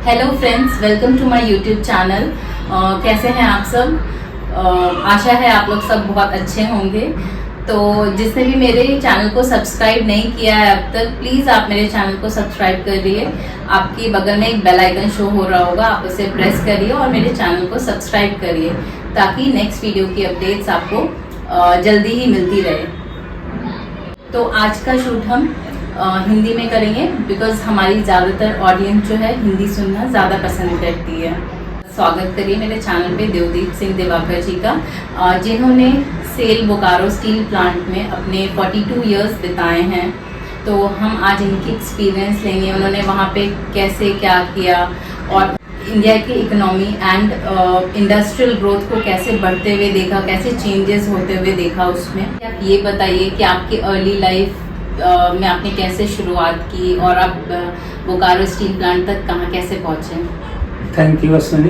Hello friends, welcome to my YouTube channel. कैसे हैं आप सब? आशा है आप लोग सब बहुत अच्छे होंगे। तो जिसने भी मेरे चैनल को सब्सक्राइब नहीं किया है अब तक, प्लीज़ आप मेरे चैनल को सब्सक्राइब करिए। आपके बगल में एक बेल आइकन शो हो रहा होगा, आप उसे प्रेस करिए और मेरे चैनल को सब्सक्राइब करिए ताकि नेक्स्ट वीडियो की अपडेट्स आपको जल्दी ही मिलती रहे। तो आज का शूट हम हिंदी में करेंगे बिकॉज हमारी ज़्यादातर ऑडियंस जो है हिंदी सुनना ज़्यादा पसंद करती है। स्वागत करिए मेरे चैनल पे देवदीप सिंह दिवाकर जी का, जिन्होंने सेल बोकारो स्टील प्लांट में अपने 42 इयर्स बिताए हैं। तो हम आज इनकी एक्सपीरियंस लेंगे, उन्होंने वहाँ पे कैसे क्या किया और इंडिया की इकोनॉमी एंड इंडस्ट्रियल ग्रोथ को कैसे बढ़ते हुए देखा, कैसे चेंजेस होते हुए देखा उसमें। आप ये बताइए कि आपकी अर्ली लाइफ में आपने कैसे शुरुआत की और आप बोकारो स्टील प्लांट तक कहाँ कैसे पहुँचे? थैंक यू अश्विनी,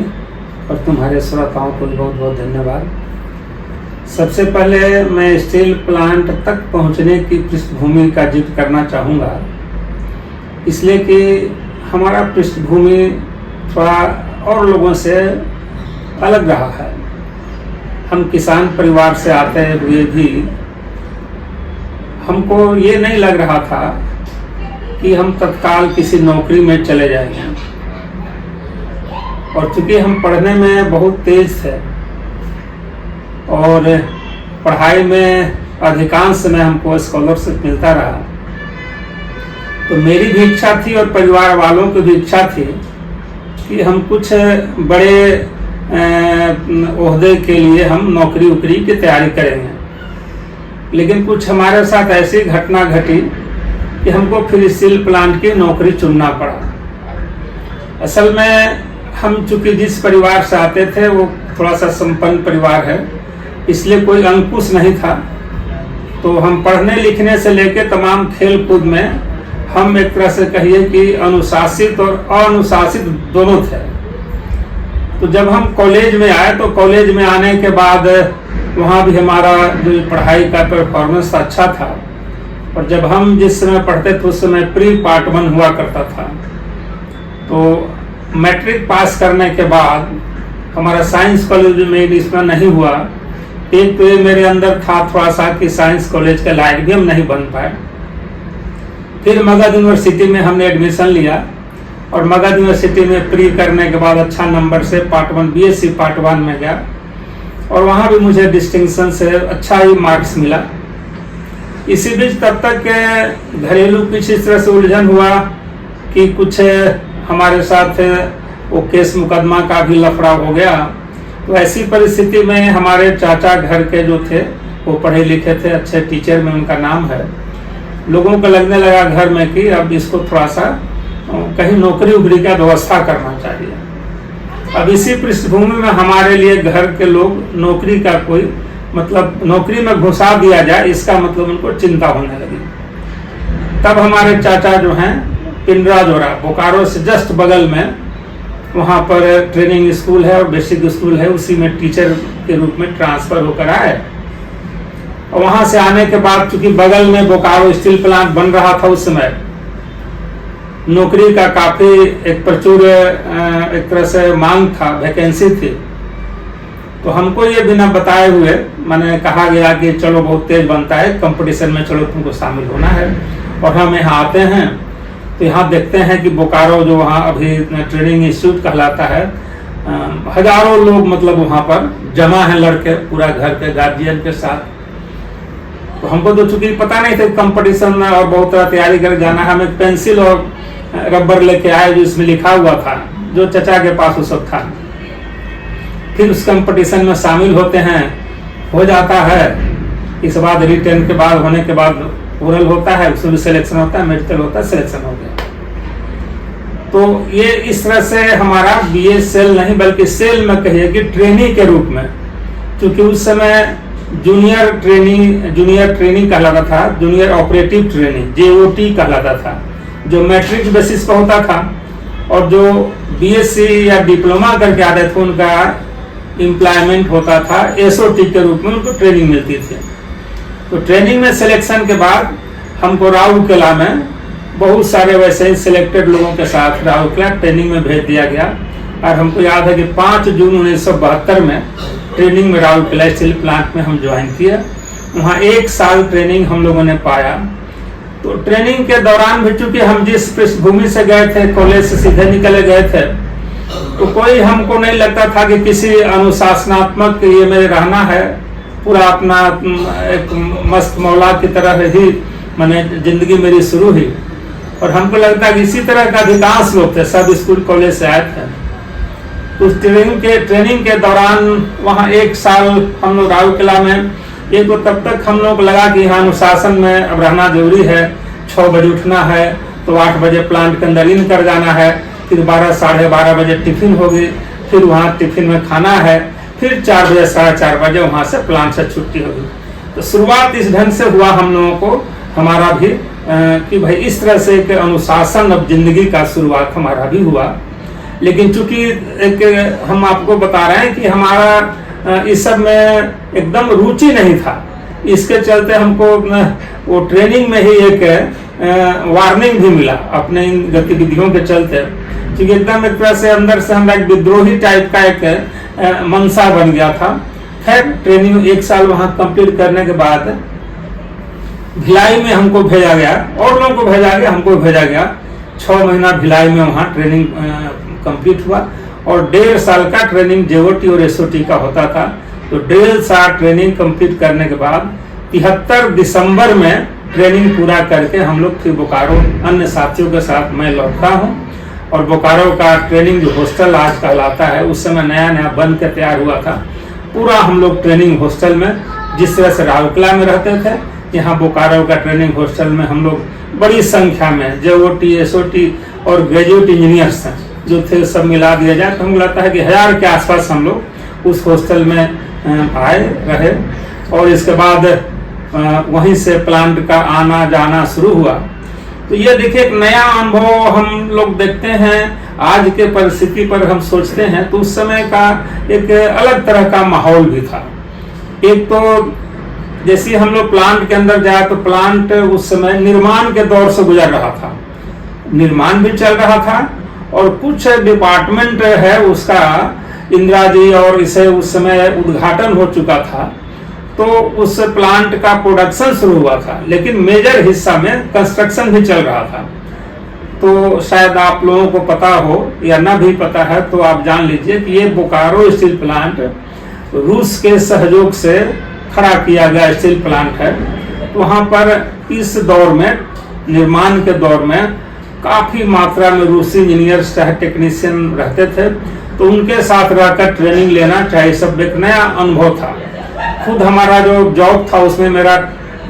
और तुम्हारे श्रोताओं को बहुत बहुत धन्यवाद। सबसे पहले मैं स्टील प्लांट तक पहुंचने की पृष्ठभूमि का जिक्र करना चाहूँगा, इसलिए कि हमारा पृष्ठभूमि थोड़ा और लोगों से अलग रहा है। हम किसान परिवार से आते हुए भी हमको ये नहीं लग रहा था कि हम तत्काल किसी नौकरी में चले जाएंगे, और चूँकि हम पढ़ने में बहुत तेज थे और पढ़ाई में अधिकांश समय हमको स्कॉलरशिप मिलता रहा, तो मेरी भी इच्छा थी और परिवार वालों की भी इच्छा थी कि हम कुछ बड़े ओहदे के लिए हम नौकरी उकरी की तैयारी करेंगे। लेकिन कुछ हमारे साथ ऐसी घटना घटी कि हमको फिर स्टील प्लांट की नौकरी चुनना पड़ा। असल में हम चूँकि जिस परिवार से आते थे वो थोड़ा सा संपन्न परिवार है, इसलिए कोई अंकुश नहीं था। तो हम पढ़ने लिखने से लेकर तमाम खेल कूद में हम एक तरह से कहिए कि अनुशासित और अनुशासित दोनों थे। तो जब हम कॉलेज में आए तो कॉलेज में आने के बाद वहाँ भी हमारा जो पढ़ाई का परफॉर्मेंस अच्छा था, और जब हम जिस समय पढ़ते थे उस समय प्री पार्ट 1 हुआ करता था। तो मैट्रिक पास करने के बाद हमारा साइंस कॉलेज में एडमिशन नहीं हुआ। एक तो ये मेरे अंदर था थोड़ा सा कि साइंस कॉलेज के लायक भी हम नहीं बन पाए। फिर मगध यूनिवर्सिटी में हमने एडमिशन लिया, और मगध यूनिवर्सिटी में प्री करने के बाद अच्छा नंबर से पार्ट 1 बीएससी पार्ट 1 में गया, और वहाँ भी मुझे डिस्टिंक्शन से अच्छा ही मार्क्स मिला। इसी बीच तब तक घरेलू कुछ इस तरह से उलझन हुआ कि कुछ हमारे साथ वो केस मुकदमा का भी लफड़ा हो गया। तो ऐसी परिस्थिति में हमारे चाचा घर के जो थे वो पढ़े लिखे थे, अच्छे टीचर में उनका नाम है। लोगों को लगने लगा घर में कि अब इसको थोड़ा सा कहीं नौकरी उकरी का व्यवस्था करना चाहिए। अब इसी पृष्ठभूमि में हमारे लिए घर के लोग नौकरी का कोई मतलब नौकरी में घुसा दिया जाए, इसका मतलब उनको चिंता होने लगी। तब हमारे चाचा जो हैं पिंडरा जोरा बोकारो से जस्ट बगल में वहाँ पर ट्रेनिंग स्कूल है और बेसिक स्कूल है, उसी में टीचर के रूप में ट्रांसफर होकर आए। और वहाँ से आने के बाद चूंकि बगल में बोकारो स्टील प्लांट बन रहा था, उस समय नौकरी का काफ़ी एक प्रचुर एक तरह से मांग था, वैकेंसी थी। तो हमको ये बिना बताए हुए मैंने कहा गया कि चलो बहुत तेज बनता है कंपटीशन में, चलो तुमको शामिल होना है। और हम यहाँ आते हैं तो यहाँ देखते हैं कि बोकारो जो वहाँ अभी ट्रेनिंग इंस्टीट्यूट कहलाता है, हजारों लोग मतलब वहाँ पर जमा हैं, लड़के पूरा घर के गार्जियन के साथ। तो हमको तो चूंकि पता नहीं था कंपटीशन में और बहुत तरह तैयारी कर जाना है, हमें पेंसिल और रबर लेके आए जो इसमें लिखा हुआ था, जो चचा के पास वो सब था। फिर उस कंपटीशन में शामिल होते हैं, हो जाता है। इस बाद रिटर्न के बाद होने के बाद ओरल होता है, उसमें भी सिलेक्शन होता है, मेडिकल होता है, सिलेक्शन हो गया। तो ये इस तरह से हमारा बीए सेल नहीं बल्कि सेल में कहिए कि ट्रेनिंग के रूप में, क्योंकि उस समय जूनियर ट्रेनिंग कहलाता था, जूनियर ऑपरेटिव ट्रेनिंग जेओटी कहलाता था, जो मैट्रिक बेसिस पर होता था। और जो बीएससी या डिप्लोमा करके आते थे उनका एम्प्लॉयमेंट होता था एसओटी के रूप में, उनको ट्रेनिंग मिलती थी। तो ट्रेनिंग में सिलेक्शन के बाद हमको राउरकेला में बहुत सारे वैसे ही सिलेक्टेड लोगों के साथ राउरकेला ट्रेनिंग में भेज दिया गया। और हमको याद है कि 5 जून 1972 में ट्रेनिंग में राउरकेला स्टील प्लांट में हम ज्वाइन किए। वहाँ 1 साल ट्रेनिंग हम लोगों ने पाया। तो ट्रेनिंग के दौरान भी चूंकि हम जिस पृष्ठभूमि से गए थे, कॉलेज से सीधे निकले गए थे, तो कोई हमको नहीं लगता था कि किसी अनुशासनात्मक ये में रहना है। पूरा अपना एक मस्त मौला की तरह ही मैंने जिंदगी मेरी शुरू हुई। और हमको लगता है कि इसी तरह का अधिकांश लोग थे, सब स्कूल कॉलेज से आए थे। उस ट्रेनिंग के दौरान वहाँ 1 साल हम लोग राउरकेला में, एक तो तब तक हम लोग लगा कि यहाँ अनुशासन में अब रहना जरूरी है। 6 बजे उठना है तो 8 बजे प्लांट के अंदर इन कर जाना है, फिर 12 साढ़े 12 बजे टिफिन होगी, फिर वहाँ टिफिन में खाना है, फिर 4 बजे साढ़े 4 बजे वहाँ से प्लांट से छुट्टी होगी। तो शुरुआत इस ढंग से हुआ हम लोगों को, हमारा भी कि भाई इस तरह से एक अनुशासन अब जिंदगी का शुरुआत हमारा भी हुआ। लेकिन चूंकि एक हम आपको बता रहे हैं कि हमारा इस सब में एकदम रुचि नहीं था, इसके चलते हमको वो ट्रेनिंग में ही एक वार्निंग भी मिला अपने इन गतिविधियों के चलते, क्योंकि एकदम एक तरह से अंदर से हमारा एक विद्रोही टाइप का एक मनसा बन गया था। खैर ट्रेनिंग 1 साल वहाँ कंप्लीट करने के बाद भिलाई में हमको भेजा गया, और लोगों को भेजा गया, हमको भेजा गया। 6 महीना भिलाई में वहाँ ट्रेनिंग कंप्लीट हुआ और 1.5 साल का ट्रेनिंग जेओटी और एसओटी का होता था। तो 1.5 साल ट्रेनिंग कंप्लीट करने के बाद 73 दिसंबर में ट्रेनिंग पूरा करके हम लोग फिर बोकारो अन्य साथियों के साथ मैं लौटता हूँ। और बोकारो का ट्रेनिंग जो हॉस्टल आज कहलाता है, उस समय नया नया बन के तैयार हुआ था। पूरा हम लोग ट्रेनिंग हॉस्टल में, जिस तरह से राउरकेला में रहते थे, यहाँ बोकारो का ट्रेनिंग हॉस्टल में हम लोग बड़ी संख्या में जेओटी एसओटी और ग्रेजुएट इंजीनियर्स हैं जो थे, सब मिला दिया जाए तो हमको लगता है कि 1000 के आसपास हम लोग उस हॉस्टल में आए रहे। और इसके बाद वहीं से प्लांट का आना जाना शुरू हुआ। तो ये देखिए एक नया अनुभव हम लोग देखते हैं। आज के परिस्थिति पर हम सोचते हैं तो उस समय का एक अलग तरह का माहौल भी था। एक तो जैसे हम लोग प्लांट के अंदर जाए तो प्लांट उस समय निर्माण के दौर से गुजर रहा था, निर्माण भी चल रहा था और कुछ डिपार्टमेंट है उसका इंदिरा जी और इसे उस समय उद्घाटन हो चुका था, तो उस प्लांट का प्रोडक्शन शुरू हुआ था, लेकिन मेजर हिस्सा में कंस्ट्रक्शन भी चल रहा था। तो शायद आप लोगों को पता हो या ना भी पता है तो आप जान लीजिए कि ये बोकारो स्टील प्लांट रूस के सहयोग से खड़ा किया गया स्टील प्लांट है। तो वहाँ पर इस दौर में, निर्माण के दौर में काफी मात्रा में रूसी इंजीनियर्स चाहे टेक्नीशियन रहते थे, तो उनके साथ रहकर ट्रेनिंग लेना चाहे सब एक नया अनुभव था। खुद हमारा जो जॉब था उसमें मेरा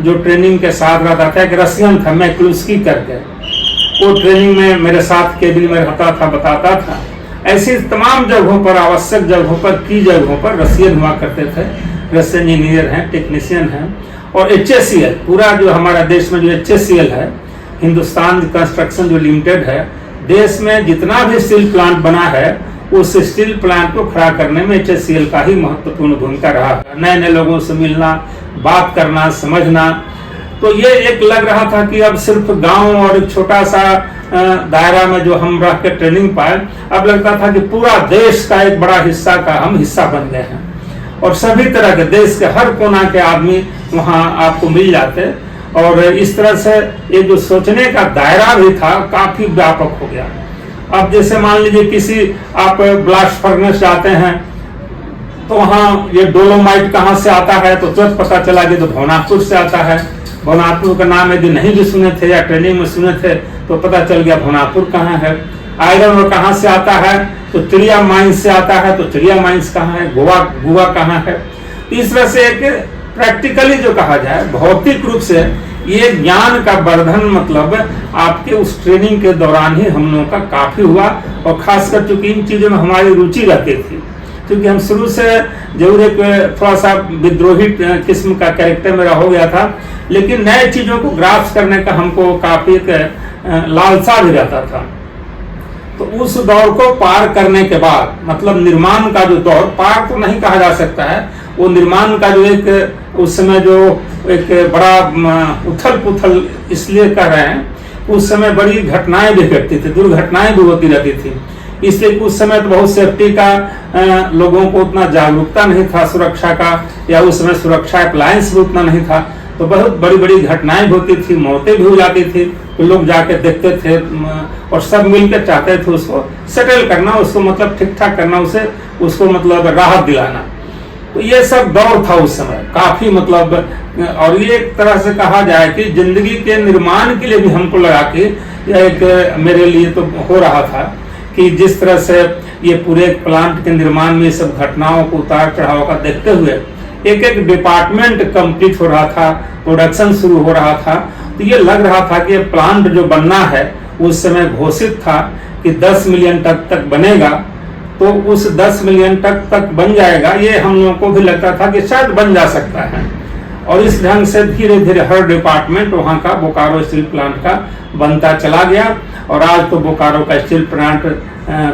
जो ट्रेनिंग के साथ रहता था एक रशियन था, मैक्लुस्की करके, वो ट्रेनिंग में मेरे साथ केबिन में रहता था, बताता था। ऐसी तमाम जगहों पर, आवश्यक जगहों पर, की जगहों पर रशियन हुआ करते थे, रशियन इंजीनियर हैं, टेक्नीशियन हैं। और HSCL पूरा जो हमारा देश में जो HSCL है, हिंदुस्तान कंस्ट्रक्शन जो लिमिटेड है, देश में जितना भी स्टील प्लांट बना है उस स्टील प्लांट को खड़ा करने में HSCL का ही महत्वपूर्ण भूमिका रहा। नए नए लोगों से मिलना, बात करना, समझना। तो ये एक लग रहा था कि अब सिर्फ गांव और एक छोटा सा दायरा में जो हम रह के ट्रेनिंग पाए, अब लगता था कि पूरा देश का एक बड़ा हिस्सा का हम हिस्सा बन गए हैं और सभी तरह के देश के हर कोना के आदमी वहाँ आपको मिल जाते। और इस तरह से ये जो सोचने का दायरा भी था काफी व्यापक हो गया। अब जैसे मान लीजिए किसी आप ब्लास्ट फर्नेस जाते हैं तो वहाँ ये डोलोमाइट कहाँ से आता है तो तुरंत पता चला कि तो भवनाथपुर से आता है। भवनाथपुर का नाम यदि नहीं भी सुने थे या ट्रेनिंग में सुने थे तो पता चल गया भवनाथपुर कहाँ है। आयरन और कहाँ से आता है तो चिड़िया माइंस से आता है, तो चिड़िया माइंस कहाँ है, गोवा कहाँ है। इस तरह से एक प्रैक्टिकली जो कहा जाए, भौतिक रूप से ये ज्ञान का वर्धन मतलब आपके उस ट्रेनिंग के दौरान ही हम लोगों का काफी हुआ। और खासकर चूंकि इन चीजों में हमारी रुचि रहती थी, क्योंकि हम शुरू से जरूर एक थोड़ा सा विद्रोही किस्म का कैरेक्टर मेरा हो गया था, लेकिन नए चीजों को ग्रास्प करने का हमको काफी लालसा भी रहता था। तो उस दौर को पार करने के बाद, मतलब निर्माण का जो दौर, पार तो नहीं कहा जा सकता है, वो निर्माण का जो एक उस समय जो एक बड़ा उथल पुथल इसलिए कर रहे हैं उस समय बड़ी घटनाएं भी घटती थी, दुर्घटनाएं भी होती रहती थी। इसलिए कुछ समय तो बहुत सेफ्टी का लोगों को उतना जागरूकता नहीं था सुरक्षा का, या उस समय सुरक्षा अप्लायंस भी उतना नहीं था, तो बहुत बड़ी बड़ी घटनाएं होती थी, मौतें भी हो जाती थी। तो लोग जाके देखते थे और सब मिलकर चाहते थे उसको सेटल करना, उसको मतलब ठीक ठाक करना, उसको मतलब राहत दिलाना। तो ये सब दौर था उस समय काफी मतलब, और ये एक तरह से कहा जाए कि जिंदगी के निर्माण के लिए भी हमको लगा कि यह एक मेरे लिए तो हो रहा था कि जिस तरह से ये पूरे प्लांट के निर्माण में सब घटनाओं को उतार चढ़ाव का देखते हुए एक एक डिपार्टमेंट कंप्लीट हो रहा था, प्रोडक्शन शुरू हो रहा था। तो ये लग रहा था कि ये प्लांट जो बनना है, उस समय घोषित था कि 10 मिलियन टन तक बनेगा, तो उस 10 मिलियन टन तक बन जाएगा, ये हम लोगों को भी लगता था कि शायद बन जा सकता है। और इस ढंग से धीरे धीरे हर डिपार्टमेंट वहाँ का बोकारो स्टील प्लांट का बनता चला गया, और आज तो बोकारो का steel plant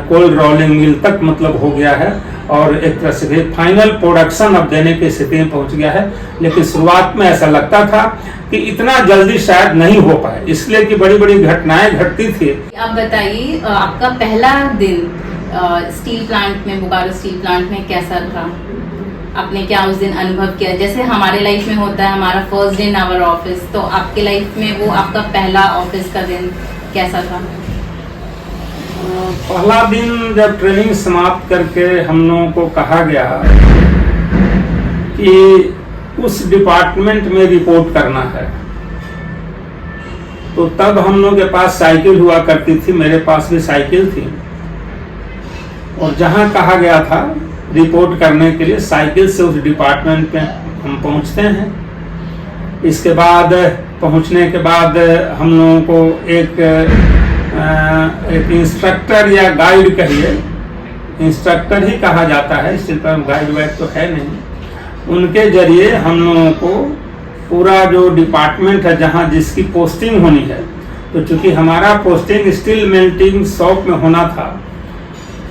cold rolling mill तक मतलब हो गया है, और एक तरह से फाइनल प्रोडक्शन अब देने की स्थिति में पहुंच गया है। लेकिन शुरुआत में ऐसा लगता था कि इतना जल्दी शायद नहीं हो पाए, इसलिए कि बड़ी बड़ी घटनाएं घटती थी। आप बताइए, आपका पहला दिन स्टील प्लांट में, बोकारो स्टील प्लांट में कैसा था? आपने क्या उस दिन अनुभव किया? जैसे हमारे लाइफ में होता है हमारा first day in our office, तो आपके लाइफ में वो आपका पहला ऑफिस का दिन कैसा था? पहला दिन जब ट्रेनिंग समाप्त करके हम लोगों को कहा गया कि उस डिपार्टमेंट में रिपोर्ट करना है, तो तब हम लोग के पास साइकिल हुआ करती थी, मेरे पास भी साइकिल थी, और जहां कहा गया था रिपोर्ट करने के लिए साइकिल से उस डिपार्टमेंट में हम पहुंचते हैं। इसके बाद पहुंचने के बाद हम लोगों को एक इंस्ट्रक्टर या गाइड कहिए, इंस्ट्रक्टर ही कहा जाता है, स्टील प्लांट गाइड वाइड तो है नहीं, उनके जरिए हम लोगों को पूरा जो डिपार्टमेंट है जहां जिसकी पोस्टिंग होनी है, तो चूंकि हमारा पोस्टिंग स्टील मेल्टिंग शॉप में होना था,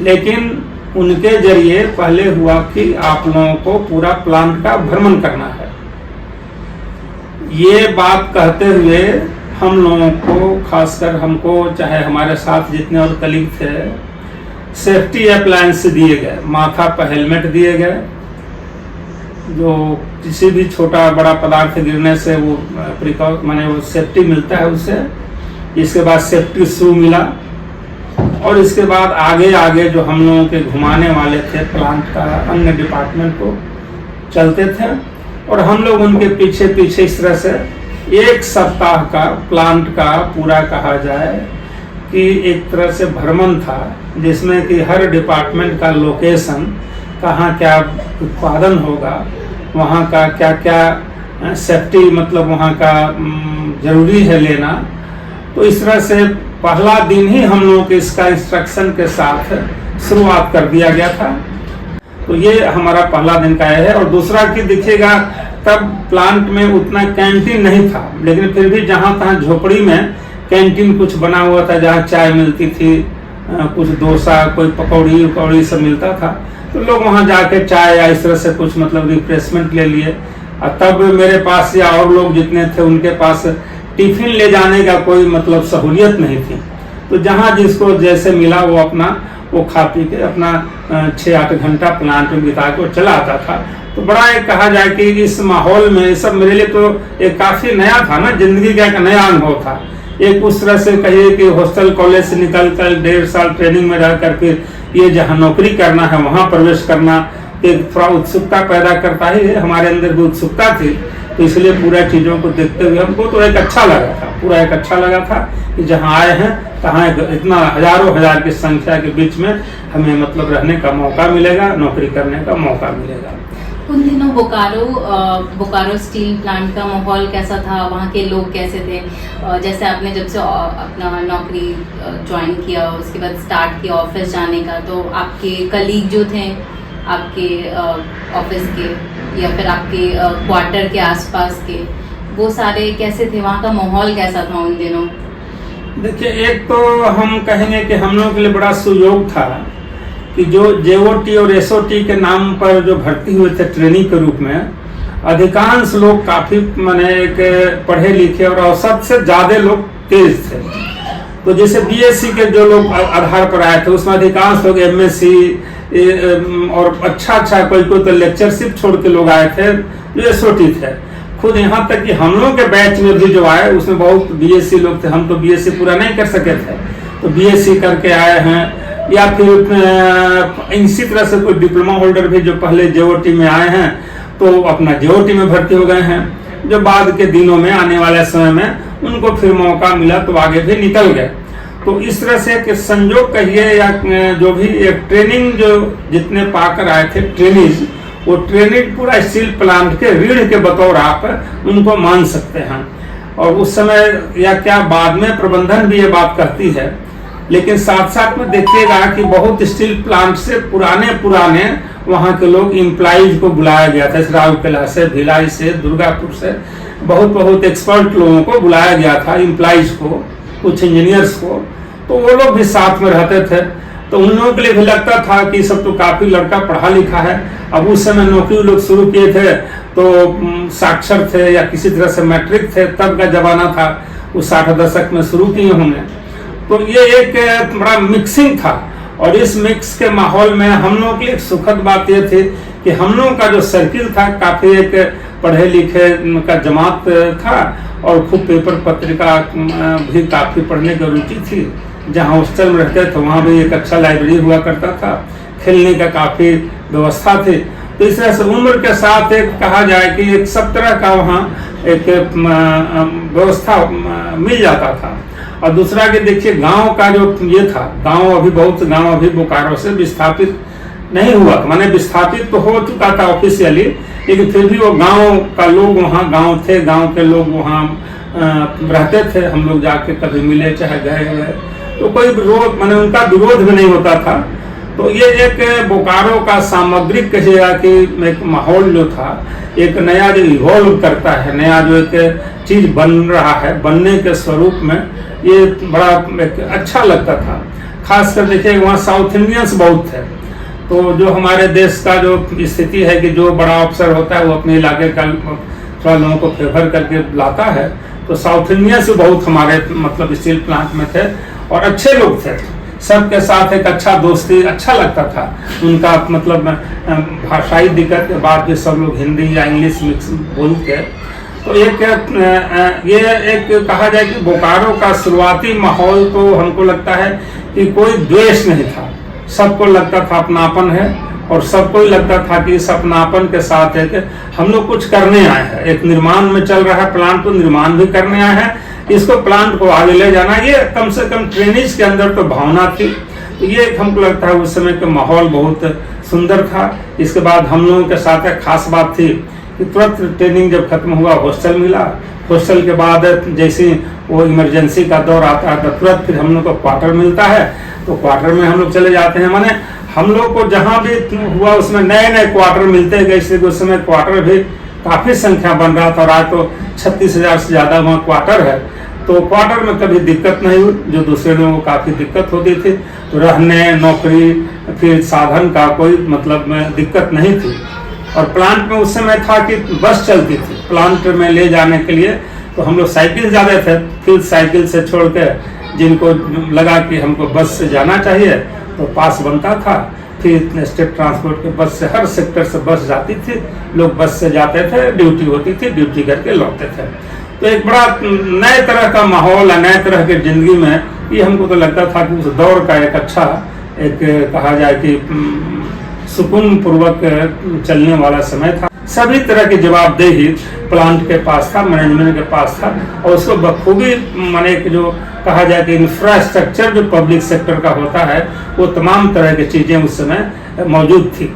लेकिन उनके जरिए पहले हुआ कि आप लोगों को पूरा प्लांट का भ्रमण करना है। ये बात कहते हुए हम लोगों को, खासकर हमको, चाहे हमारे साथ जितने और कलीग थे, सेफ्टी अप्लायंस दिए गए, माथा पर हेलमेट दिए गए, जो किसी भी छोटा बड़ा पदार्थ गिरने से वो माने वो सेफ्टी मिलता है उससे। इसके बाद सेफ्टी शू मिला, और इसके बाद आगे आगे जो हम लोगों के घुमाने वाले थे प्लांट का अन्य डिपार्टमेंट को चलते थे, और हम लोग उनके पीछे पीछे इस तरह से 1 सप्ताह का प्लांट का पूरा कहा जाए कि एक तरह से भ्रमण था, जिसमें कि हर डिपार्टमेंट का लोकेशन, कहाँ क्या उत्पादन होगा, वहाँ का क्या क्या सेफ्टी मतलब वहाँ का जरूरी है लेना। तो इस तरह से पहला दिन ही हम लोगों के इसका इंस्ट्रक्शन के साथ शुरुआत कर दिया गया था। तो ये हमारा पहला दिन का है। और दूसरा कि देखिएगा, तब प्लांट में उतना कैंटीन नहीं था, लेकिन फिर भी जहाँ तहाँ झोपड़ी में कैंटीन कुछ बना हुआ था, जहाँ चाय मिलती थी, कुछ डोसा, कोई पकौड़ी उकौड़ी सब मिलता था, तो लोग वहाँ जाके चाय या इस तरह से कुछ मतलब रिफ्रेशमेंट ले लिए। और तब मेरे पास या और लोग जितने थे उनके पास टिफिन ले जाने का कोई मतलब सहूलियत नहीं थी, तो जहाँ जिसको जैसे मिला वो अपना वो खा पी के अपना 6-8 घंटा प्लांट में बिता के चला आता था। तो बड़ा एक कहा जाए कि इस माहौल में सब मेरे लिए तो एक काफी नया था ना, जिंदगी का एक नया अनुभव था। एक उस तरह से कहिए कि हॉस्टल कॉलेज से निकल कर 1.5 साल ट्रेनिंग में रह कर फिर ये जहाँ नौकरी करना है वहाँ प्रवेश करना एक थोड़ा उत्सुकता पैदा करता है, हमारे अंदर भी उत्सुकता थी। तो इसलिए पूरा चीज़ों को देखते हुए हमको तो एक अच्छा लगा था, पूरा एक अच्छा लगा था कि जहाँ आए हैं तहाँ इतना हजारों हजार की संख्या के बीच में हमें मतलब रहने का मौका मिलेगा, नौकरी करने का मौका मिलेगा। उन दिनों बोकारो स्टील प्लांट का माहौल कैसा था? वहाँ के लोग कैसे थे? जैसे आपने जब से अपना नौकरी ज्वाइन किया, उसके बाद स्टार्ट किया ऑफिस जाने का, तो आपके कलीग जो थे आपके ऑफिस के या फिर आपके क्वार्टर के आसपास के, वो सारे कैसे थे? वहाँ का माहौल कैसा था उन दिनों? देखिए, एक तो हम कहेंगे कि हम लोगों के लिए बड़ा सुयोग था कि जो जेओटी और एसओटी के नाम पर जो भर्ती हुए थे ट्रेनिंग के रूप में, अधिकांश लोग काफी माने एक पढ़े लिखे और औसत से ज्यादा लोग तेज थे। तो जैसे बीएससी के जो लोग आधार पर आए थे उसमें अधिकांश लोग एमएससी और अच्छा कोई तो लेक्चरशिप छोड़ के लोग आए थे जो एसओटी थे। खुद यहाँ तक कि हम लोग के बैच में भी जो आए उसमें बहुत बीएससी लोग थे। हम तो बीएससी पूरा नहीं कर सके थे, तो बीएससी करके आए हैं, या फिर इसी तरह से कोई डिप्लोमा होल्डर भी जो पहले जेओटी में आए हैं तो अपना जेओटी में भर्ती हो गए हैं, जो बाद के दिनों में आने वाले समय में उनको फिर मौका मिला तो आगे भी निकल गए। तो इस तरह से कि संजोग कहिए या जो भी एक ट्रेनिंग जो जितने पाकर आए थे ट्रेनिज, वो ट्रेनिंग पूरा स्टील प्लांट के रीढ़ के बतौर आप उनको मान सकते हैं। और उस समय या क्या बाद में प्रबंधन भी ये बात कहती है, लेकिन साथ साथ में देखिएगा कि बहुत स्टील प्लांट से पुराने वहाँ के लोग इम्प्लाइज को बुलाया गया था, राउरकेला से, भिलाई से, दुर्गापुर से बहुत एक्सपर्ट लोगों को बुलाया गया था, इम्प्लाइज को, कुछ इंजीनियर्स को। तो वो लोग भी साथ में रहते थे, तो उन लोगों के लिए भी लगता था कि सब तो काफी लड़का पढ़ा लिखा है। अब उस समय नौकरी लोग शुरू किए थे तो साक्षर थे या किसी तरह से मैट्रिक थे, तब का जमाना था, उस 60 दशक में शुरू किए होंगे। तो ये एक बड़ा मिक्सिंग था, और इस मिक्स के माहौल में हम लोगों के लिए एक सुखद बात ये थी कि हम लोगों का जो सर्किल था काफी एक पढ़े लिखे का जमात था, और खूब पेपर पत्रिका भी काफी पढ़ने की रुचि थी। जहाँ हॉस्टल में रहते थे वहाँ भी एक अच्छा लाइब्रेरी हुआ करता था, खेलने का काफी व्यवस्था थी। तो इस तरह से उम्र के साथ एक कहा जाए कि एक सब तरह का वहाँ एक व्यवस्था मिल जाता था। और दूसरा कि देखिए गांव का जो ये था, बहुत गांव अभी बोकारो से विस्थापित नहीं हुआ, माने विस्थापित तो हो चुका था ऑफिशियली, लेकिन फिर भी वो गांव का लोग वहाँ गांव थे, गांव के लोग वहाँ रहते थे। हम लोग जाके कभी मिले चाहे गए, तो कोई विरोध माने उनका विरोध भी नहीं होता था। तो ये एक बोकारो का सामग्रिक कहिएगा कि एक माहौल जो था, एक नया जो इवॉल्व करता है, नया जो एक चीज बन रहा है, बनने के स्वरूप में ये बड़ा एक अच्छा लगता था। खासकर देखिए वहाँ साउथ इंडियंस बहुत थे, तो जो हमारे देश का जो स्थिति है कि जो बड़ा अफसर होता है वो अपने इलाके का थोड़ा लोगों को फेवर करके लाता है, तो साउथ इंडियंस बहुत हमारे मतलब स्टील प्लांट में थे और अच्छे लोग थे। सबके साथ एक अच्छा दोस्ती अच्छा लगता था। उनका मतलब भाषाई दिक्कत के बाद भी सब लोग हिंदी या इंग्लिश मिक्स बोलते। तो एक ये एक कहा जाए कि बोकारो का शुरुआती माहौल तो हमको लगता है कि कोई द्वेष नहीं था, सबको लगता था अपनापन है, और सबको लगता था कि इस अपनापन के साथ है कि हम लोग कुछ करने आए हैं। एक निर्माण में चल रहा है प्लांट, तो निर्माण भी करने आए हैं, इसको प्लांट को आगे ले जाना, ये कम से कम ट्रेनिज के अंदर तो भावना थी। तो ये हमको लगता है उस समय का माहौल बहुत सुंदर था। इसके बाद हम लोगों के साथ एक खास बात थी कि तुरंत ट्रेनिंग जब खत्म हुआ हॉस्टल मिला, हॉस्टल के बाद जैसे वो इमरजेंसी का दौर आता है तो तुरंत फिर हम लोग को क्वार्टर मिलता है, तो क्वार्टर में हम लोग चले जाते हैं। माने हम लोग को जहाँ भी हुआ उसमें नए नए क्वार्टर मिलते गए, इसलिए उस समय क्वार्टर भी काफी संख्या बन रहा था, और आज तो 36,000 से ज्यादा वहाँ क्वार्टर है। तो क्वार्टर में कभी दिक्कत नहीं हुई, जो दूसरे लोगों को काफी दिक्कत होती थी। तो रहने, नौकरी, फिर साधन का कोई मतलब में दिक्कत नहीं थी। और प्लांट में उस समय था कि बस चलती थी प्लांट में ले जाने के लिए, तो हम लोग साइकिल जाते थे, फिर साइकिल से छोड़ के जिनको लगा कि हमको बस से जाना चाहिए तो पास बनता था, फिर स्टेट ट्रांसपोर्ट के बस से हर सेक्टर से बस जाती थी, लोग बस से जाते थे, ड्यूटी होती थी, ड्यूटी करके लौटते थे। तो एक बड़ा नए तरह का माहौल, नए तरह की जिंदगी में ये हमको तो लगता था कि उस दौर का एक अच्छा एक कहा जाए कि सुकून पूर्वक चलने वाला समय था। सभी तरह की जवाबदेही प्लांट के पास था, मैनेजमेंट के पास था, और उसको बखूबी माने जो कहा जाए कि इंफ्रास्ट्रक्चर जो पब्लिक सेक्टर का होता है वो तमाम तरह की चीजें उस समय मौजूद थी।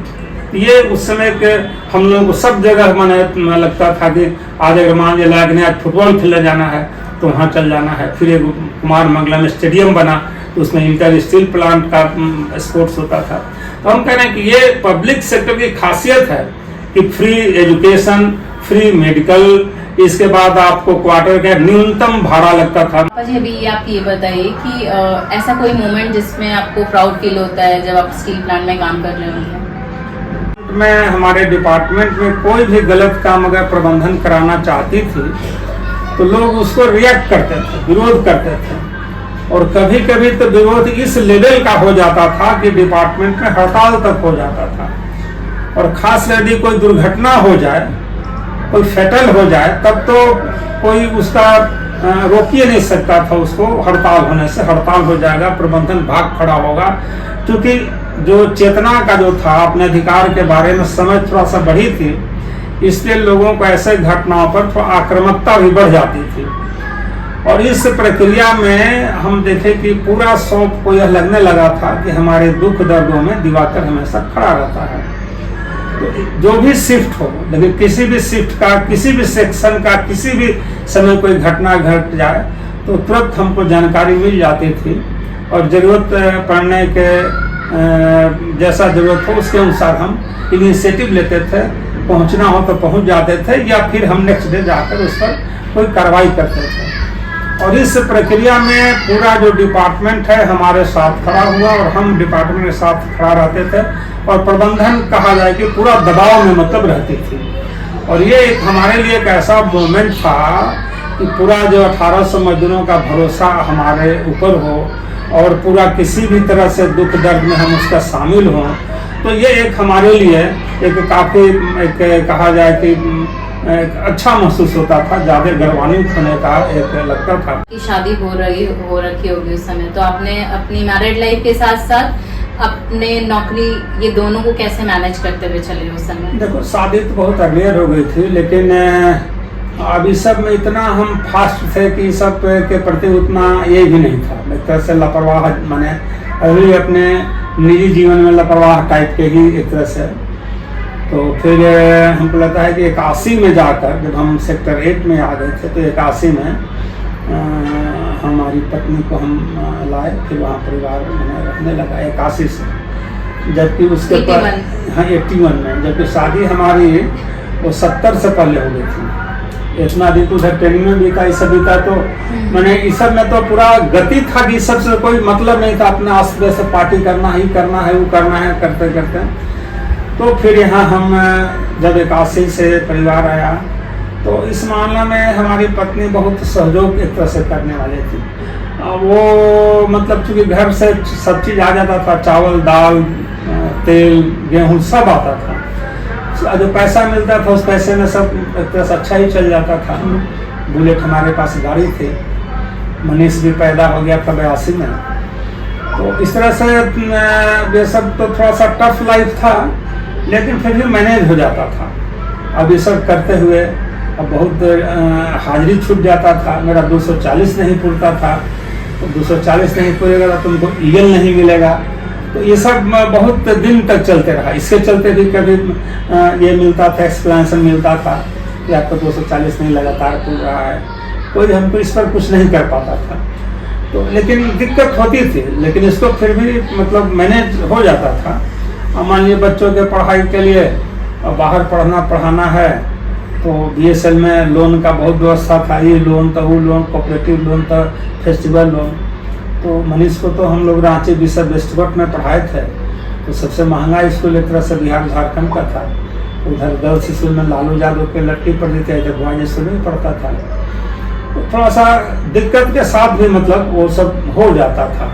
ये उस समय के हम लोगों को सब जगह मैंने लगता था कि आज अगर मान लिया आज फुटबॉल खेलने जाना है तो वहाँ चल जाना है। फिर एक कुमार मंगला में स्टेडियम बना, तो उसमें इंटर स्टील प्लांट का स्पोर्ट्स होता था। तो हम कह रहे हैं कि ये पब्लिक सेक्टर की खासियत है कि फ्री एजुकेशन, फ्री मेडिकल, इसके बाद आपको क्वार्टर का न्यूनतम भाड़ा लगता था। अभी आप ये बताइए कि ऐसा कोई मोमेंट जिसमें आपको प्राउड फील होता है जब आप स्टील प्लांट में काम कर रहे होंगे? मैं हमारे डिपार्टमेंट में कोई भी गलत काम अगर प्रबंधन कराना चाहती थी तो लोग उसको रिएक्ट करते थे, विरोध करते थे, और कभी कभी तो विरोध इस लेवल का हो जाता था कि डिपार्टमेंट में हड़ताल तक हो जाता था। और खास यदि कोई दुर्घटना हो जाए, कोई फेटल हो जाए, तब तो कोई उसका रोक ही नहीं सकता था उसको हड़ताल होने से। हड़ताल हो जाएगा, प्रबंधन भाग खड़ा होगा, क्योंकि जो चेतना का जो था अपने अधिकार के बारे में समझ थोड़ा सा बढ़ी थी, इसलिए लोगों को ऐसे घटनाओं पर थोड़ा आक्रामकता भी बढ़ जाती थी। और इस प्रक्रिया में हम देखें कि पूरा सौंप को यह लगने लगा था कि हमारे दुख दर्दों में दिवाकर हमेशा खड़ा रहता है। तो जो भी शिफ्ट हो, लेकिन किसी भी शिफ्ट का, किसी भी सेक्शन का, किसी भी समय कोई घटना घट जाए तो तुरंत हमको जानकारी मिल जाती थी, और जरूरत पड़ने के जैसा जरूरत हो उसके अनुसार हम इनिशिएटिव लेते थे। पहुंचना हो तो पहुंच जाते थे, या फिर हम नेक्स्ट डे जाकर उस पर कोई कार्रवाई करते थे। और इस प्रक्रिया में पूरा जो डिपार्टमेंट है हमारे साथ खड़ा हुआ, और हम डिपार्टमेंट के साथ खड़ा रहते थे, और प्रबंधन कहा जाए कि पूरा दबाव में मतलब रहती थी। और ये एक हमारे लिए एक ऐसा मोमेंट था कि पूरा जो 1800 मजदूरों का भरोसा हमारे ऊपर हो, और पूरा किसी भी तरह से दुख दर्द में हम उसका शामिल हों, तो ये एक हमारे लिए एक काफ़ी एक कहा जाए कि एक अच्छा महसूस होता था, ज़्यादा गर्वान्वित होने का एक लगता था। की शादी हो रखी होगी उस समय, तो आपने अपनी मैरिड लाइफ के साथ साथ अपने नौकरी, ये दोनों को कैसे मैनेज करते हुए चले उस समय? देखो, शादी तो बहुत अर्लियर हो गई थी, लेकिन अब इस सब में इतना हम फास्ट थे कि सब के प्रति उतना ये भी नहीं था। एक तरह से लापरवाह, माने अभी अपने निजी जीवन में लापरवाह टाइप के ही एक तरह से। तो फिर हमको लगता है कि 81 में जाकर, जब हम सेक्टर 8 में आ गए थे, तो 81 में हमारी पत्नी को हम लाए, फिर वहाँ परिवार में रहने लगा 81 से। जबकि उसके पर 81 में, जबकि शादी हमारी वो 70 से पहले हो गई थी। इतना दिन तो उधर ट्रेनिंग में भी था, इस सब भी था, तो मैंने इस सब में तो पूरा गति था कि इस सब से कोई मतलब नहीं था। अपने आस्ते से पार्टी करना ही करना है, वो करना है, करते करते। तो फिर यहाँ हम जब 81 से परिवार आया, तो इस मामले में हमारी पत्नी बहुत सहयोग एक तरह से करने वाली थी। वो मतलब चूँकि घर से सब चीज़ आ जाता था, चावल, दाल, तेल, गेहूँ सब आता था। जो पैसा मिलता था उस पैसे में सब एक तरह से अच्छा ही चल जाता था। बुलेट हमारे पास गाड़ी थी, मनीष भी पैदा हो गया था 82 में। तो इस तरह से ये सब तो थोड़ा सा टफ लाइफ था, लेकिन फिर भी मैनेज हो जाता था। अब ये सब करते हुए अब बहुत हाजिरी छूट जाता था। मेरा 240 नहीं पूरता था, तो 240 नहीं पूरेगा तो तुमको ईएल नहीं मिलेगा। तो ये सब बहुत दिन तक चलते रहा। इसके चलते भी कभी ये मिलता था, एक्सप्लेनेशन मिलता था कि आपको 240 नहीं लगातार पूर रहा है, कोई हमको इस पर कुछ नहीं कर पाता था। तो लेकिन दिक्कत होती थी, लेकिन इसको फिर भी मतलब मैनेज हो जाता था। मान लीजिए बच्चों के पढ़ाई के लिए बाहर पढ़ाना है, तो BSL में लोन का बहुत व्यवस्था था, ये लोन था, वो लोन, कोऑपरेटिव लोन था, फेस्टिवल लोन। तो मनीष को तो हम लोग रांची बिशप वेस्टकोट में पढ़ाए थे, तो सबसे महंगा स्कूल एक तरह से बिहार झारखंड का था। उधर गर्ल्स स्कूल में लालू यादव के लड़की पढ़ती थी, इधर बॉयज स्कूल में पढ़ता था। तो थोड़ा सा दिक्कत के साथ भी मतलब वो सब हो जाता था।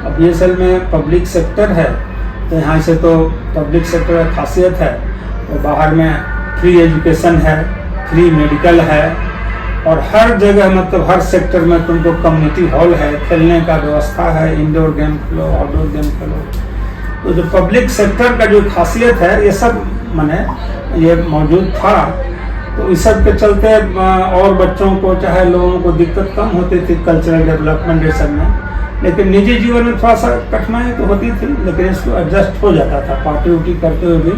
अब BSL में पब्लिक सेक्टर है, तो यहाँ से तो पब्लिक सेक्टर की खासियत है, तो बाहर में फ्री एजुकेशन है, फ्री मेडिकल है, और हर जगह मतलब हर सेक्टर में तुमको कम्युनिटी हॉल है, खेलने का व्यवस्था है, इंडोर गेम खेलो, आउटडोर गेम खेलो। तो जो पब्लिक सेक्टर का जो खासियत है, ये सब माने ये मौजूद था। तो इस सब के चलते और बच्चों को चाहे लोगों को दिक्कत कम होती थी कल्चरल डेवलपमेंट ये सब में। लेकिन निजी जीवन में थोड़ा सा कठिनाई तो होती थी, लेकिन इसको एडजस्ट हो जाता था। पार्टी उटी करते हुए भी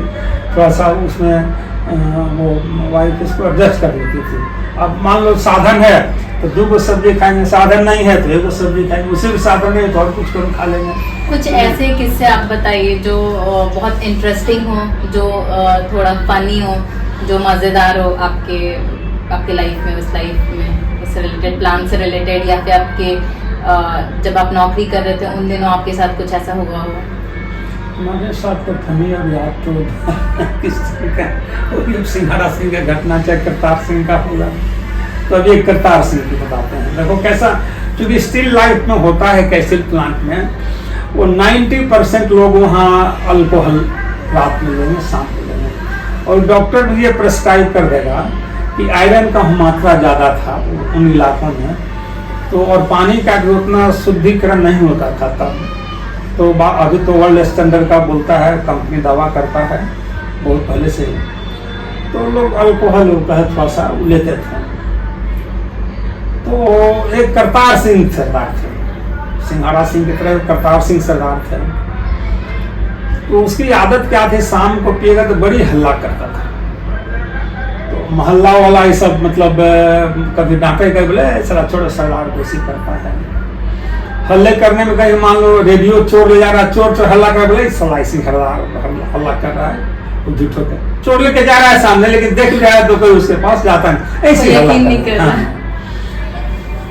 थोड़ा सा उसमें वो वाइफ इसको एडजस्ट कर लेती थी। अब मान लो साधन है तो 2 सब्जी खाएंगे, साधन नहीं है तो 1 सब्जी खाएंगे, उसी भी साधन नहीं तो और कुछ करो खा लेंगे। कुछ ऐसे किस्से आप बताइए जो बहुत इंटरेस्टिंग हो, जो थोड़ा फनी हो, जो मज़ेदार हो आपके लाइफ में, उस लाइफ में, उससे रिलेटेड, प्लान से रिलेटेड, या फिर आपके जब आप नौकरी कर रहे थे उन दिनों आपके साथ कुछ ऐसा हुआ हो? हमारे साथ तो फनी अब याद तो किस का, वो भी सिंघाड़ा सिंह का घटना, चाहे करतार सिंह का होगा, तो अब ये करतार सिंह की बताते हैं। देखो कैसा, क्योंकि स्टिल लाइफ में होता है कैसिल प्लांट में, वो 90% लोग वहाँ अल्कोहल रात में लेंगे, शाम को लेंगे, और डॉक्टर भी ये प्रेस्क्राइब कर देगा कि आयरन का मात्रा ज़्यादा था उन इलाकों में, तो और पानी का भी उतना शुद्धिकरण नहीं होता था तब। तो अभी तो वर्ल्ड स्टैंडर्ड का बोलता है, कंपनी दावा करता है बहुत पहले से ही, तो लोग अल्कोहल थोड़ा सा लेते थे। तो एक करतार सिंह सरदार थे, सिंघाड़ा सिंह की तरह करतार सिंह सरदार थे। तो उसकी आदत क्या थी, शाम को पिएगा तो बड़ी हल्ला करता था। तो मोहल्ला वाला ये सब मतलब कभी डांटे गए, बोले चला छोड़ो सरदार बेसी करता है। हल्ले करने में कहीं मान लो रेडियो चोर ले जा रहा है, चोर हल्ला कर, बोले सला इसी हल्ला कर रहा है, झूठो के चोर लेके जा रहा है सामने, लेकिन देख लिया है तो कोई उसके पास जाता नहीं, ऐसी हल्ला कर रहा है।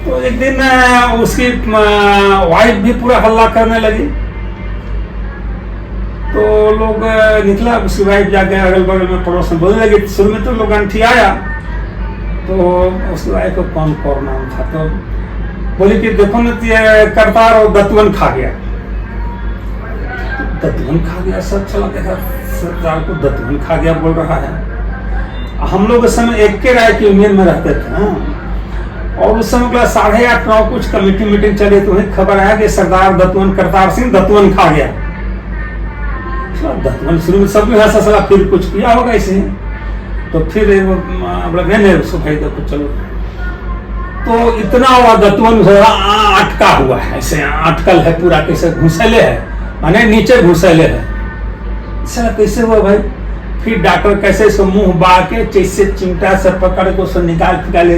तो एक दिन उसकी वाइफ भी पूरा हल्ला करने लगी, तो लोग निकला, उसकी वाइफ जाके अगल बगल में पड़ोस में बोलने लगी। शुरू में तो लोग अंठी आया, तो उसकी वाइफ को कौन नाम था, तो बोली कि देखो न ये करतार और दतवन खा गया। दतवन खा गया, सब चला देखा सरदार को दतवन खा गया बोल रहा है। हम लोग उस समय एक के राय की यूनियन में रहते थे, और उस समय क्लास 8:30-9 कुछ कमेटी मीटिंग चली, तो उन्हें खबर आया कि सरदार दतवन करतार सिंह दतवन खा गया। दतवन शुरू में सब हंसा सला, फिर कुछ किया होगा इसे, तो फिर नहीं उसको भाई देखो चलो, तो इतना हुआ दतवन अटका हुआ है, ऐसे अटकल है पूरा, कैसे घुसेले है, माने नीचे घुसेले है, कैसे हुआ भाई। फिर डॉक्टर कैसे इसको मुंह बा के जैसे चिमटा से पकड़ के उसको निकाल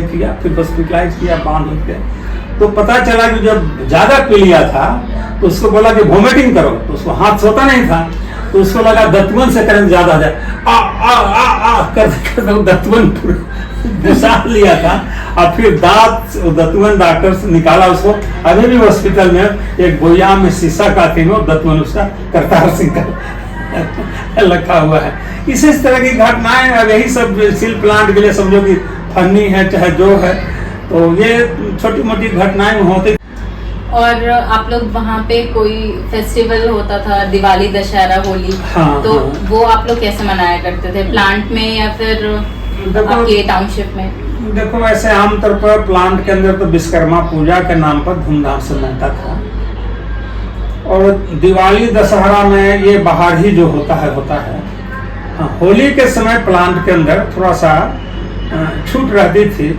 किया, फिर हॉस्पिटलाइज किया, बांध के। तो पता चला कि जब ज्यादा पी लिया था तो उसको बोला कि वोमिटिंग करो, तो उसको हाथ सोता नहीं था, तो उसको लगा दतवन से करंट ज्यादा जाए, आ आ आ आ कर दतवन घुसा लिया था। और फिर दांत दतवन डॉक्टर से निकाला उसको, अभी भी हॉस्पिटल में एक बोया में शीशा का थी, दतवन उसका करतार सिंह का रखा हुआ है। इसी तरह की घटनाएं, अब यही सब स्टील प्लांट के लिए समझो कि फनी है चाहे जो है, तो ये छोटी मोटी घटनाएं होती। और आप लोग वहाँ पे कोई फेस्टिवल होता था, दिवाली, दशहरा, होली, हाँ, तो हाँ। वो आप लोग कैसे मनाया करते थे, प्लांट में या फिर आपके टाउनशिप में? देखो वैसे आमतौर पर प्लांट के अंदर तो विश्वकर्मा पूजा के नाम पर धूमधाम से मनता था, और दिवाली दशहरा में ये बाहर ही जो होता है। हाँ, होली के समय प्लांट के अंदर थोड़ा सा छूट रहती थी।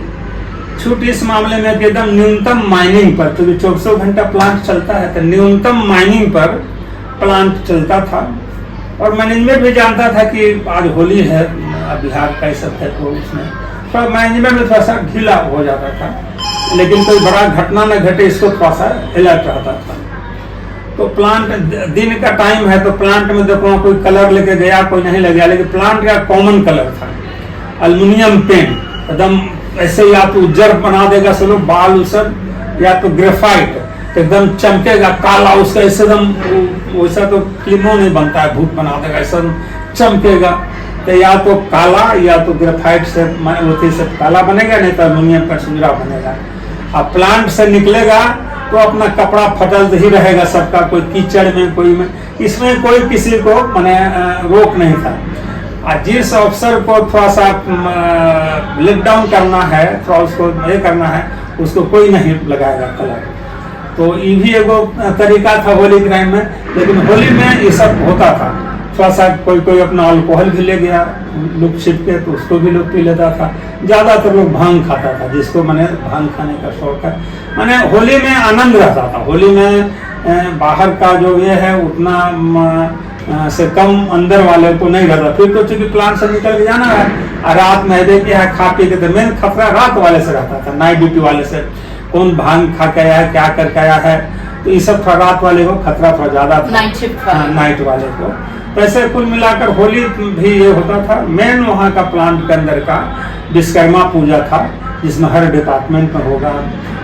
छूट इस मामले में कि एकदम न्यूनतम माइनिंग पर, क्योंकि 24 घंटा प्लांट चलता है, तो न्यूनतम माइनिंग पर प्लांट चलता था। और मैनेजमेंट भी जानता था कि आज होली है, बिहार का सब है, तो उसमें थोड़ा मैनेजमेंट में थोड़ा सा ढीला हो जाता था, लेकिन कोई बड़ा घटना न घटे इसको थोड़ा सा अलर्ट रहता था। तो प्लांट दिन का टाइम है, तो प्लांट में देखो कोई कलर लेके गया, कोई नहीं ले गया, लेकिन प्लांट का कॉमन कलर था एल्युमिनियम पेंट, एकदम ऐसे या तो उज्जर बना देगा सब बाल उसर, या तो ग्रेफाइट एकदम चमकेगा काला, उसका ऐसे एकदम वैसा तो फिल्मों नहीं बनता है, भूत बना देगा ऐसा चमकेगा। तो या तो काला या तो ग्रेफाइट से होती से काला बनेगा, नहीं तो एल्युमिनियम का सुंदरा बनेगा। अब प्लांट से निकलेगा तो अपना कपड़ा फटल ही रहेगा सबका, कोई कीचड़ में कोई में, इसमें कोई किसी को माने रोक नहीं था। जिस अफसर को थोड़ा सा लेट डाउन करना है, थोड़ा उसको ये करना है, उसको कोई नहीं लगाएगा कलर। तो ये भी एगो तरीका था होली के टाइम में। लेकिन होली में ये सब होता था, थोड़ा सा कोई अपना अल्कोहल भी ले गया लुक छिप के, तो उसको भी लोग पी लेता था। ज़्यादातर लोग भांग खाता था, जिसको मैंने भांग खाने का शौक है। मैंने होली में आनंद रहता था। होली में बाहर का जो ये है उतना से कम अंदर वाले को नहीं रहता। फिर तो चूंकि प्लांट से निकल के जाना है, और रात में देखिए है खा पी के, तो मेन खतरा रात वाले से रहता था, नाइट ड्यूटी वाले से। कौन भांग खा के आया है, क्या करके आया है, तो ये सब थोड़ा रात वाले को खतरा थोड़ा ज्यादा था, नाइट शिफ्ट नाइट वाले को। तो ऐसे कुल मिलाकर होली भी ये होता था। मेन वहाँ का प्लांट के अंदर का विश्वकर्मा पूजा था, जिसमें हर डिपार्टमेंट में होगा,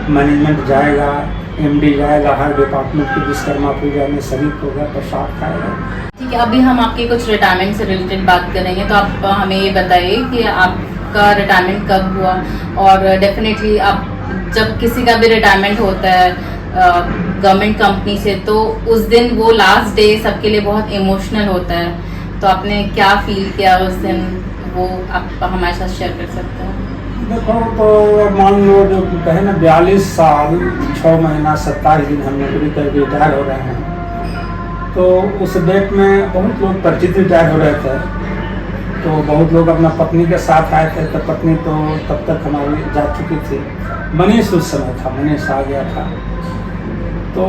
मैनेजमेंट जाएगा, एमडी जाएगा, हर डिपार्टमेंट की विश्वकर्मा पूजा में शरीक होगा, प्रसाद खाएगा। ठीक है, अभी हम आपके कुछ रिटायरमेंट से रिलेटेड बात करेंगे, तो आप हमें ये बताइए कि आप आपका रिटायरमेंट कब हुआ, और डेफिनेटली आप जब किसी का भी रिटायरमेंट होता है गवर्नमेंट कंपनी से, तो उस दिन वो लास्ट डे सबके लिए बहुत इमोशनल होता है, तो आपने क्या फील किया उस दिन, वो आप हमारे साथ शेयर कर सकते हैं? देखो, तो मान लो जो कहे ना 42 साल 6 महीना 27 दिन हम नौकरी करके रिटायर हो रहे हैं, तो उस डेट में बहुत लोग परिचित रिटायर हो रहे थे, तो बहुत लोग अपना पत्नी के साथ आए थे, तो पत्नी तो तब तक हमारी जा चुकी थी, मनीष उस समय था, मनीष आ गया था, तो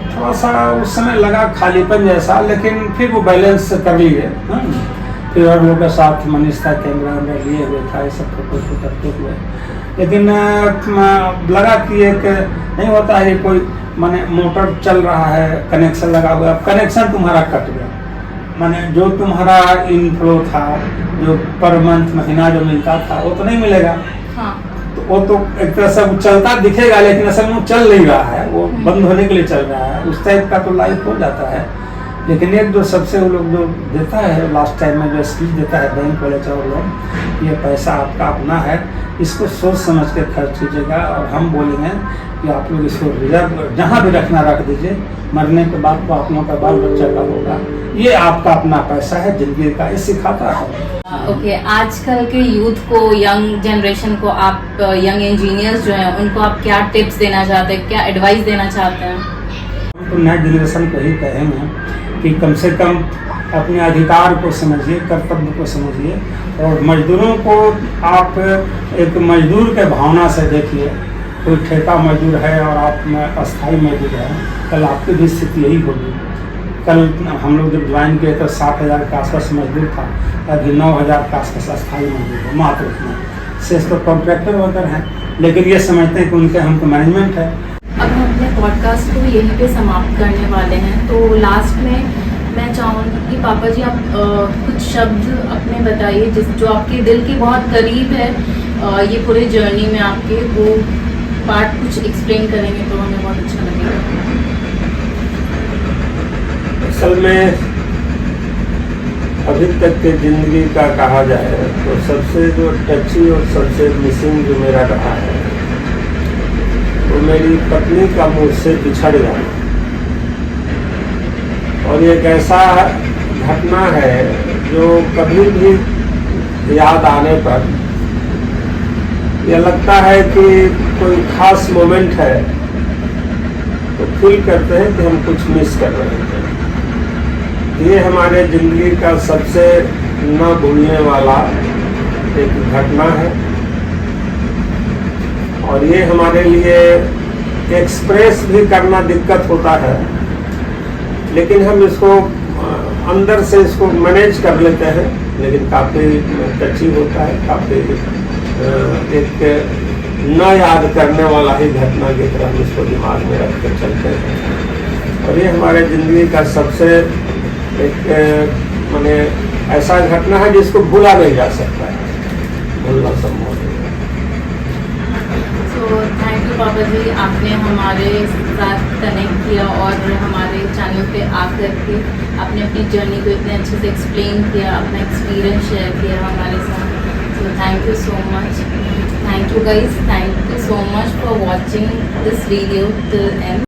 थोड़ा सा उस समय लगा खालीपन जैसा, लेकिन फिर वो बैलेंस कर लिए। फिर और लोगों के साथ मनीष था, कैमरा वैमरा लिए हुए था, ये सब फोटो करते हुए, लेकिन लगा कि एक नहीं होता है कोई माने मोटर चल रहा है, कनेक्शन लगा हुआ है, अब कनेक्शन तुम्हारा कट गया, माने जो तुम्हारा इनफ्लो था, जो पर मंथ महीना जो मिलता था वो तो नहीं मिलेगा। हाँ। तो वो तो एक तरह से चलता दिखेगा, लेकिन असल में वो चल नहीं रहा है, वो बंद होने के लिए चल रहा है, उस टाइप का तो लाइफ हो जाता है। लेकिन एक जो सबसे वो लोग जो देता है लास्ट टाइम में जो स्पीच देता है बैंक वाले चाहे लोग, ये पैसा आपका अपना है, इसको सोच समझ के खर्च कीजिएगा, और हम बोलेंगे कि आप लोग इसको रिजर्व जहाँ भी रखना रख दीजिए, मरने के बाद तो आप लोगों का बाल बच्चा का होगा, ये आपका अपना पैसा है जिंदगी का, ये सिखाता है। ओके, आजकल के यूथ को, यंग जनरेशन को, आप यंग इंजीनियर्स जो हैं उनको आप क्या टिप्स देना चाहते हैं, क्या एडवाइस देना चाहते हैं? तो नए जनरेशन को ही कहेंगे कि कम से कम अपने अधिकार को समझिए, कर्तव्य को समझिए, और मजदूरों को आप एक मजदूर के भावना से देखिए। कोई ठेका मजदूर है और आप में अस्थायी मजदूर है, कल आपकी भी स्थिति यही होगी। कल हम लोग जब ज्वाइन किए तो 7,000 के आसपास मजदूर था, अभी 9,000 के आसपास अस्थायी मजदूर है, मात्र उतना शेष तो कॉन्ट्रैक्टर वर्कर हैं, लेकिन ये समझते हैं कि उनके हमको मैनेजमेंट है। अब हम अपने पॉडकास्ट को यहीं पे समाप्त करने वाले हैं, तो लास्ट में मैं चाहूँगी कि पापा जी आप कुछ शब्द अपने बताइए जिस जो आपके दिल के बहुत करीब है, ये पूरे जर्नी में आपके वो पार्ट कुछ एक्सप्लेन करेंगे तो हमें बहुत अच्छा लगेगा। असल में अभी तक के ज़िंदगी का कहा जाए तो सबसे जो टची और सबसे मिसिंग जो मेरा रहा है वो मेरी पत्नी का मुझसे बिछड़ जाना, और एक ऐसा घटना है जो कभी भी याद आने पर यह लगता है कि कोई खास मोमेंट है, तो फील करते हैं कि हम कुछ मिस कर रहे हैं। ये हमारे ज़िंदगी का सबसे न भूलने वाला एक घटना है, और ये हमारे लिए एक्सप्रेस भी करना दिक्कत होता है, लेकिन हम इसको अंदर से इसको मैनेज कर लेते हैं, लेकिन काफ़ी टची होता है, काफ़ी एक न याद करने वाला ही घटना की तरह हम इसको दिमाग में रख कर चलते हैं। और ये हमारे ज़िंदगी का सबसे एक माने ऐसा घटना है जिसको भूला नहीं जा सकता है, भूलना संभव नहीं। तो थैंक यू पापा जी, आपने हमारे साथ कनेक्ट किया और हमारे चैनल पे आकर के आपने अपनी जर्नी को इतने अच्छे से एक्सप्लेन किया, अपना एक्सपीरियंस शेयर किया हमारे साथ। So thank you so much. Thank you guys. Thank you so much for watching this video till end.